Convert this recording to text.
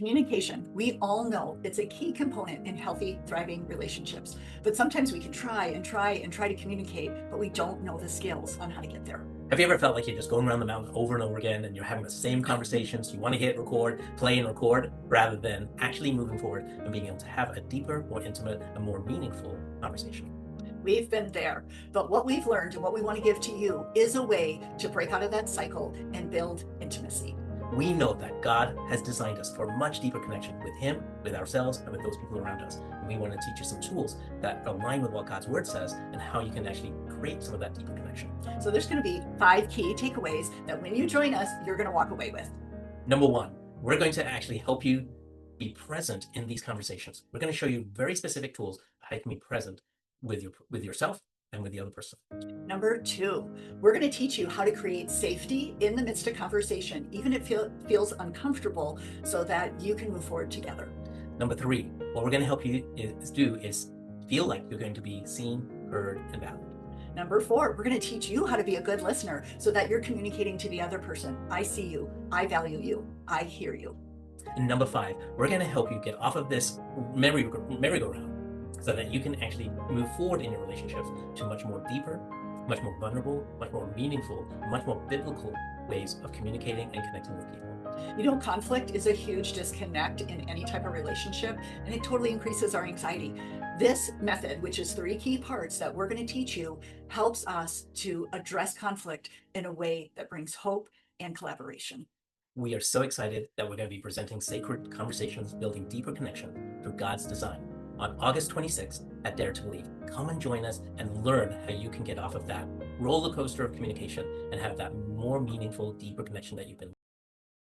Communication, we all know it's a key component in healthy, thriving relationships. But sometimes we can try to communicate, but we don't know the skills on how to get there. Have you ever felt like you're just going around the mountain over and over again and you're having the same conversations? You want to hit record, play and record, rather than actually moving forward and being able to have a deeper, more intimate, and more meaningful conversation? We've been there, but what we've learned and what we want to give to you is a way to break out of that cycle and build intimacy. We know that God has designed us for a much deeper connection with Him, with ourselves, and with those people around us. And we want to teach you some tools that align with what God's Word says and how you can actually create some of that deeper connection. So there's going to be 5 key takeaways that when you join us, you're going to walk away with. Number one, we're going to actually help you be present in these conversations. We're going to show you very specific tools how you can be present with yourself and with the other person. Number 2, we're going to teach you how to create safety in the midst of conversation, even if it feels uncomfortable, so that you can move forward together. Number 3, what we're going to help you do is feel like you're going to be seen, heard, and valued. Number 4, we're going to teach you how to be a good listener so that you're communicating to the other person. I see you, I value you, I hear you. And number 5, we're going to help you get off of this merry-go-round so that you can actually move forward in your relationships to much more deeper, much more vulnerable, much more meaningful, much more biblical ways of communicating and connecting with people. You know, conflict is a huge disconnect in any type of relationship, and it totally increases our anxiety. This method, which is 3 key parts that we're going to teach you, helps us to address conflict in a way that brings hope and collaboration. We are so excited that we're going to be presenting Sacred Conversations, Building Deeper Connection through God's Design on August 26th at Dare to Believe. Come and join us and learn how you can get off of that roller coaster of communication and have that more meaningful, deeper connection that you've been